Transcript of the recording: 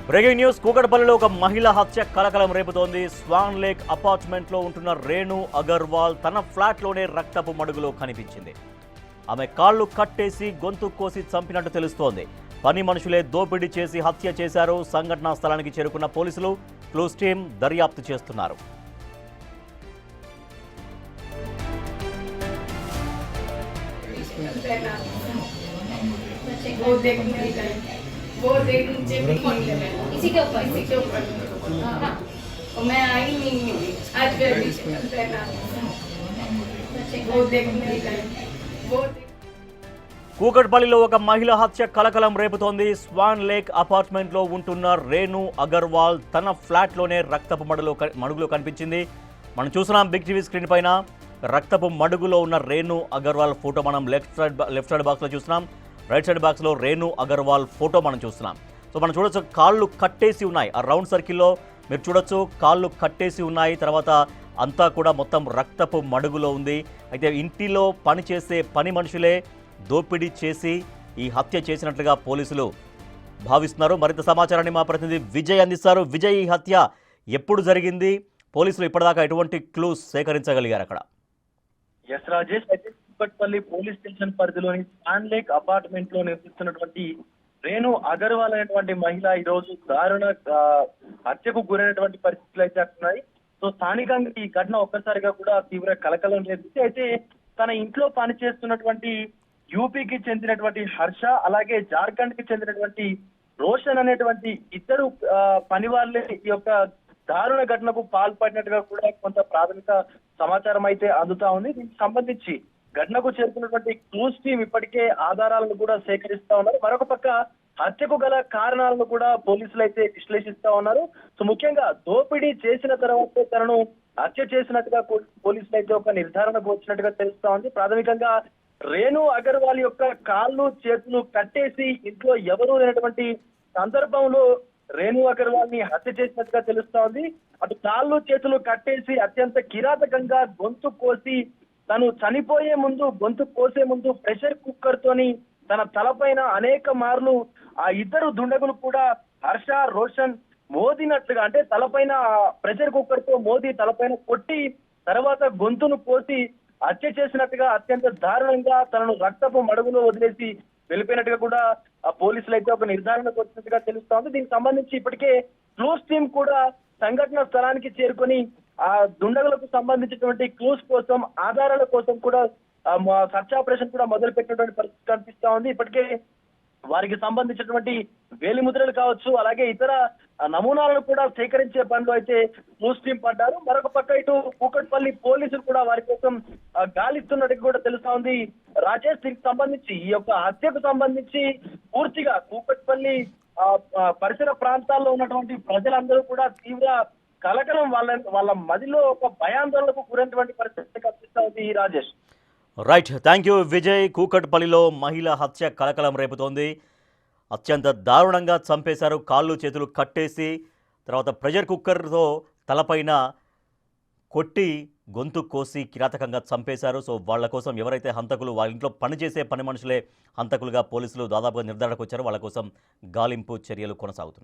Breaking news. కూకట్పల్లిలో ఒక మహిళ హత్య కలకలం రేపుతోంది. స్వాన్ లేక్ అపార్ట్మెంట్లో ఉంటున్న రేణు అగర్వాల్ తన ఫ్లాట్లోనే రక్తపు మడుగులో కనిపించింది. ఆమె కాళ్లు కట్టేసి గొంతు కోసి చంపినట్టు తెలుస్తోంది. పని మనుషులే దోపిడీ చేసి హత్య చేశారు. సంఘటనా స్థలానికి చేరుకున్న పోలీసులు క్లూస్ టీం దర్యాప్తు చేస్తున్నారు. वो देख इसी के ऊपर मैं आई नहीं मिली आज वो देख वो కూకట్పల్లిలో ఒక మహిళ హత్య కలకలం రేపుతోంది. స్వాన్ లేక్ అపార్ట్మెంట్లో ఉంటున్న రేణు అగర్వాల్ తన ఫ్లాట్లోనే రక్తపు మడుగులో కనిపించింది. మనం చూస్తున్నాం బిగ్ టీవీ స్క్రీన్ పైన రక్తపు మడుగులో ఉన్న రేణు అగర్వాల్ ఫోటో మనం లెఫ్ట్ సైడ్ బాక్స్లో చూస్తున్నాం. రైట్ సైడ్ బాక్స్లో రేణు అగర్వాల్ ఫోటో మనం చూస్తున్నాం. సో మనం చూడొచ్చు కాళ్ళు కట్టేసి ఉన్నాయి. ఆ రౌండ్ సర్కిల్లో మీరు చూడొచ్చు కాళ్ళు కట్టేసి ఉన్నాయి. తర్వాత అంతా కూడా మొత్తం రక్తపు మడుగులో ఉంది. అయితే ఇంటిలో పనిచేసే పని మనుషులే దోపిడీ చేసి ఈ హత్య చేసినట్లుగా పోలీసులు భావిస్తున్నారు. మరింత సమాచారాన్ని మా ప్రతినిధి విజయ్ అందిస్తారు. విజయ్, ఈ హత్య ఎప్పుడు జరిగింది? పోలీసులు ఇప్పటిదాకా ఎటువంటి క్లూస్ సేకరించగలిగారు అక్కడ? ఎస్ రాజేష్, అయితే కూకట్పల్లి పోలీస్ స్టేషన్ పరిధిలోని స్వాన్ లేక్ అపార్ట్మెంట్ లో నివసిస్తున్నటువంటి రేణు అగర్వాల్ అనేటువంటి మహిళ ఈ రోజు దారుణ హత్యకు గురైనటువంటి పరిస్థితులు అయితే ఉన్నాయి. సో స్థానికంగా ఈ ఘటన ఒక్కసారిగా కూడా తీవ్ర కలకలం రేపింది. అయితే తన ఇంట్లో పనిచేస్తున్నటువంటి యూపీకి చెందినటువంటి హర్ష, అలాగే జార్ఖండ్ కి చెందినటువంటి రోషన్ అనేటువంటి ఇద్దరు పని వాళ్ళే ఈ యొక్క దారుణ ఘటనకు పాల్పడినట్టుగా కూడా కొంత ప్రాథమిక సమాచారం అయితే అందుతా ఉంది. దీనికి సంబంధించి ఘటనకు చేరుకున్నటువంటి క్లూస్ టీం ఇప్పటికే ఆధారాలను కూడా సేకరిస్తా ఉన్నారు. మరొక పక్క హత్యకు గల కారణాలను కూడా పోలీసులు అయితే విశ్లేషిస్తా ఉన్నారు. సో ముఖ్యంగా దోపిడీ చేసిన తర్వాత తనను హత్య చేసినట్టుగా పోలీసులు అయితే ఒక నిర్ధారణకు వచ్చినట్టుగా తెలుస్తా ఉంది. ప్రాథమికంగా రేణు అగర్వాల్ యొక్క కాళ్ళు చేతులు కట్టేసి ఇంట్లో ఎవరూ లేనటువంటి సందర్భంలో రేణు అగర్వాల్ ని హత్య చేసినట్టుగా తెలుస్తా ఉంది. అటు కాళ్ళు చేతులు కట్టేసి అత్యంత కిరాతకంగా గొంతు కోసి తను చనిపోయే ముందు, గొంతు కోసే ముందు ప్రెషర్ కుక్కర్ తోని తన తలపైన అనేక మార్లు ఆ ఇద్దరు దుండగులు కూడా హర్ష, రోషన్ మోదినట్లుగా, అంటే తలపైన ప్రెషర్ కుక్కర్ తో మోది తలపైన కొట్టి తర్వాత గొంతును కోసి హత్య చేసినట్టుగా అత్యంత దారుణంగా తనను రక్తపు మడుగులో వదిలేసి వెళ్ళిపోయినట్టుగా కూడా ఆ పోలీసులు అయితే ఒక నిర్ధారణకు వచ్చినట్టుగా తెలుస్తా ఉంది. దీనికి సంబంధించి ఇప్పటికే క్లూస్ టీం కూడా సంఘటన స్థలానికి చేరుకొని ఆ దుండగులకు సంబంధించినటువంటి క్లూస్ కోసం, ఆధారాల కోసం కూడా సర్చ్ ఆపరేషన్ కూడా మొదలు పెట్టినటువంటి పరిస్థితి కనిపిస్తా ఉంది. ఇప్పటికే వారికి సంబంధించినటువంటి వేలిముద్రలు కావచ్చు, అలాగే ఇతర నమూనాలను కూడా సేకరించే పనిలో అయితే క్లూస్ టీం పడ్డారు. మరొక పక్క ఇటు కూకట్పల్లి పోలీసులు కూడా వారి కోసం గాలిస్తున్నట్టు కూడా తెలుస్తా ఉంది. రాజేష్, దీనికి సంబంధించి ఈ యొక్క హత్యకు సంబంధించి పూర్తిగా కూకట్పల్లి పరిసర ప్రాంతాల్లో ఉన్నటువంటి ప్రజలందరూ కూడా తీవ్ర కలకలం, వాళ్ళ మదిలో ఒక భయాందోళనకు గురైనటువంటి పరిస్థితి కనిపిస్తా ఉంది. Rajesh, right, thank you Vijay. కూకట్పల్లిలో మహిళ హత్య కలకలం రేపుతోంది. అత్యంత దారుణంగా చంపేశారు. కాళ్ళు చేతులు కట్టేసి తర్వాత ప్రెషర్ కుక్కర్తో తలపైన కొట్టి గొంతు కోసి కిరాతకంగా చంపేశారు. సో వాళ్ళ కోసం ఎవరైతే హంతకులు, వాళ్ళ ఇంట్లో పనిచేసే పని మనుషులే హంతకులుగా పోలీసులు దాదాపుగా నిర్ధారణకు వచ్చారు. వాళ్ళ కోసం గాలింపు చర్యలు కొనసాగుతున్నాయి.